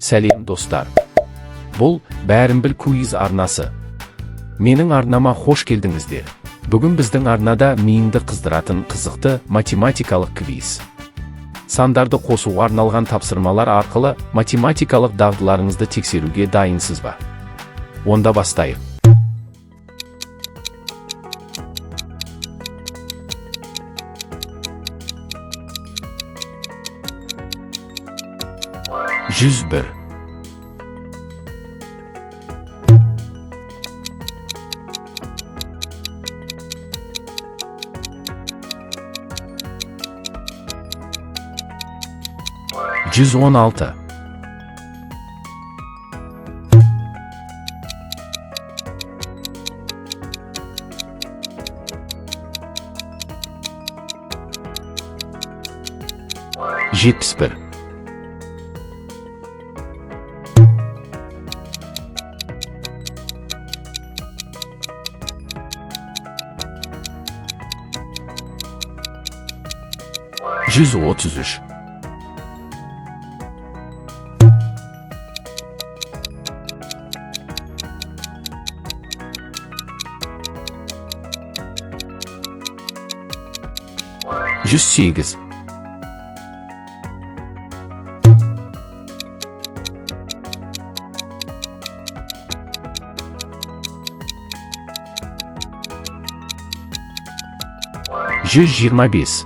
Сәлем достар. Бұл бәрін біл квиз арнасы. Менің арнама хош келдіңіздер. Бүгін біздің арнада миыңды қыздыратын қызықты математикалық квиз. Сандарды қосуға арналған тапсырмалар арқылы математикалық дағдыларыңызды тексеруге дайынсыз ба? Онда бастайық. Жүз бір. Жүз он алты. Жетпіс бір. Жүз отыз үш. Жүз сегіз. Жүз жиырма бес.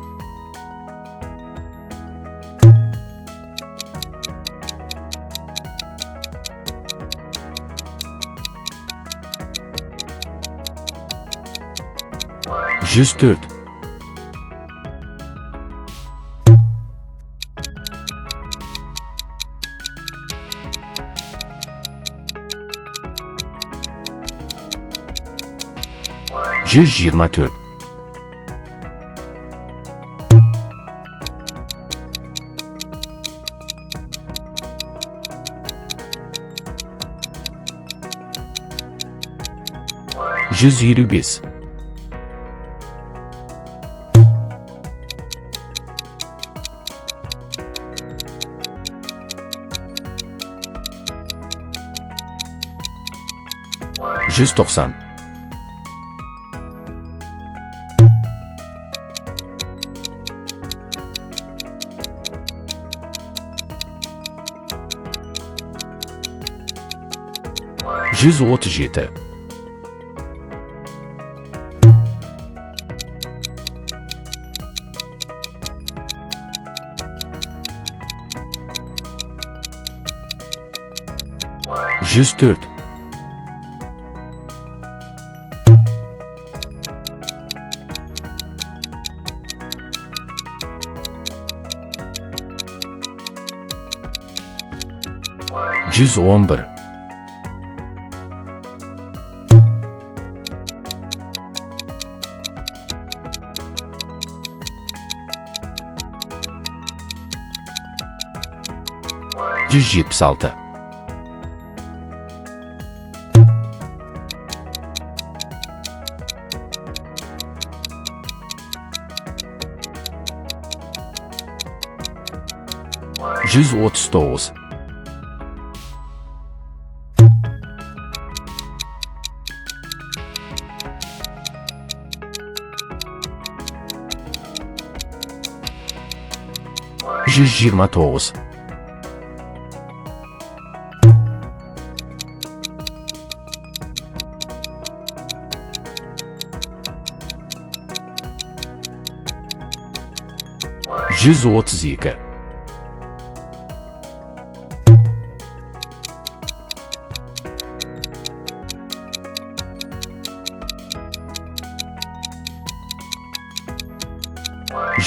Жүз төрт. Жүз жиырма төрт. Жүз елу бес. Жүз тоқсан. Жүз отыз жеті. Жүз төрт. Жүз он бір. Жүз жетпіс алты. Жүз отыз тоғыз. Жүз жиырма тоғыз. Жүз отыз екі.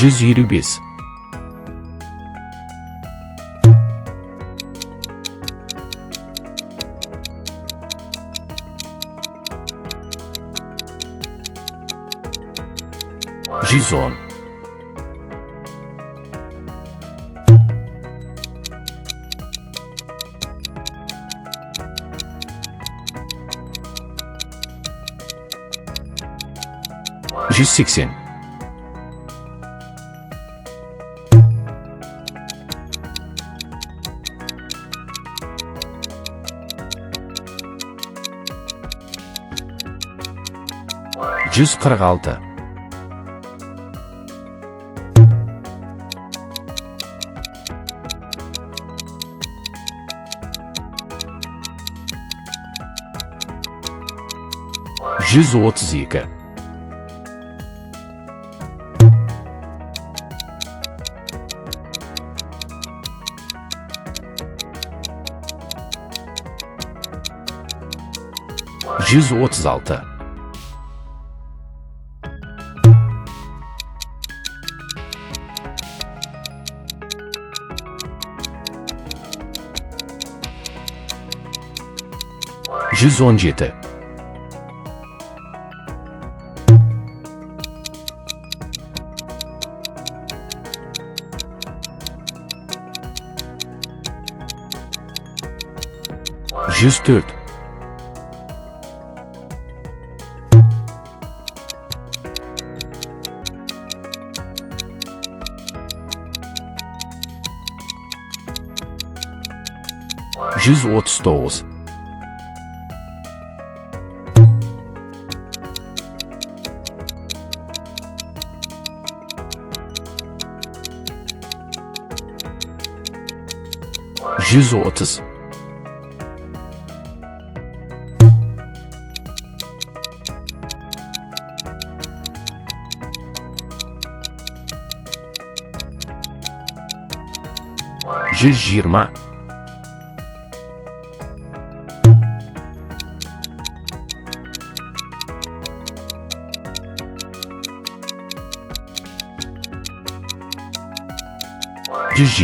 Жүз елу бес. Жүз он. Жүз сексен. 146. 132. 136. 117. 104. 139.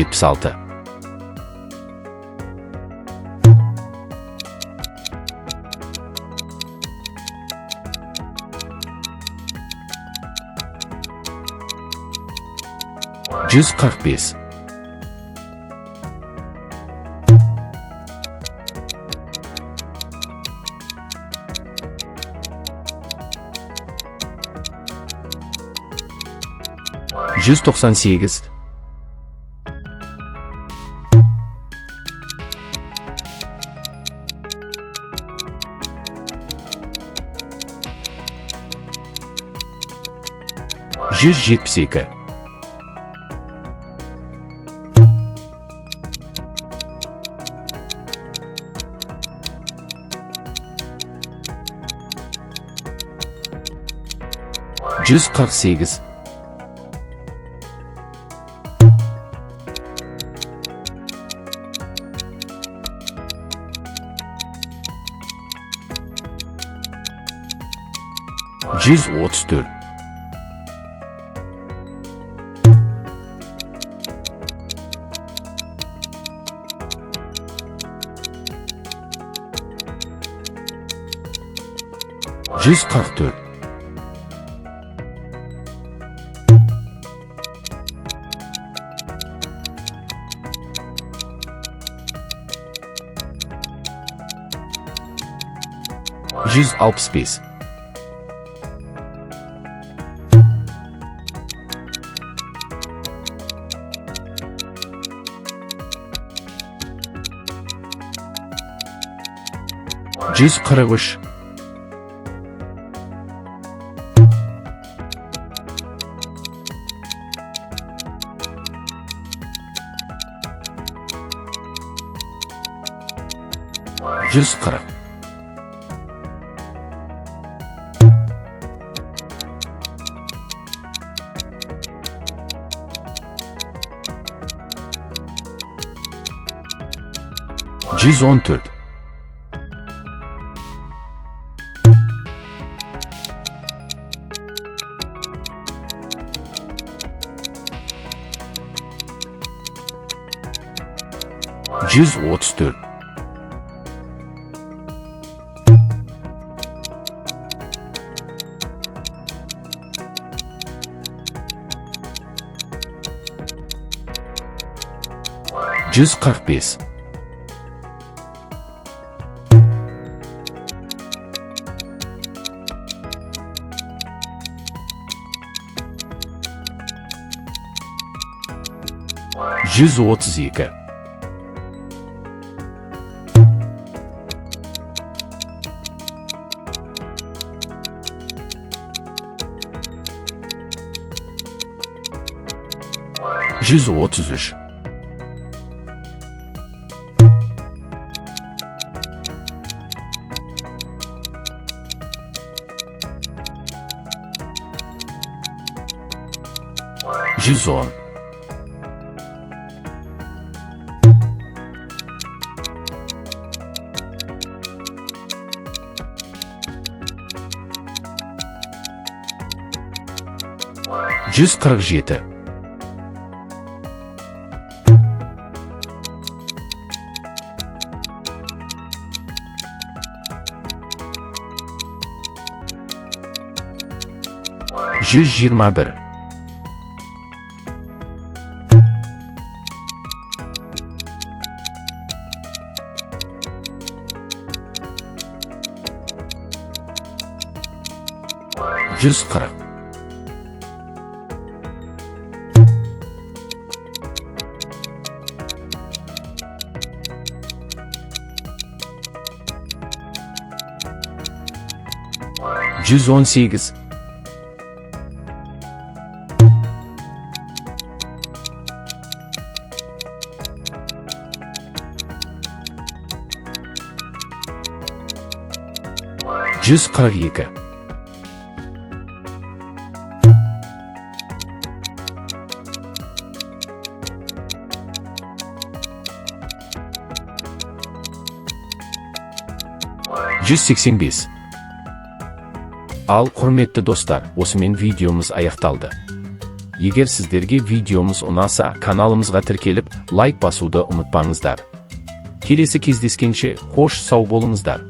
130. 120. 176. 145. 198. 172. 148. 134. 144. 165. 143. 140. 114. 134. 145. 132. 133. 133. Yüz on. Yüz kırk yedi. Yüz yirmi bir. Yüz kırk. Yüz on sekiz. Yüz kırk iki. Yüz seksen beş. Al, құрметті достар, осымен видеомыз аяқталды. Егер сіздерге видеомыз ұнаса, каналымызға тіркеліп, лайк басуды ұмытпаңыздар. Келесі кездескенше, қош сау болыңыздар.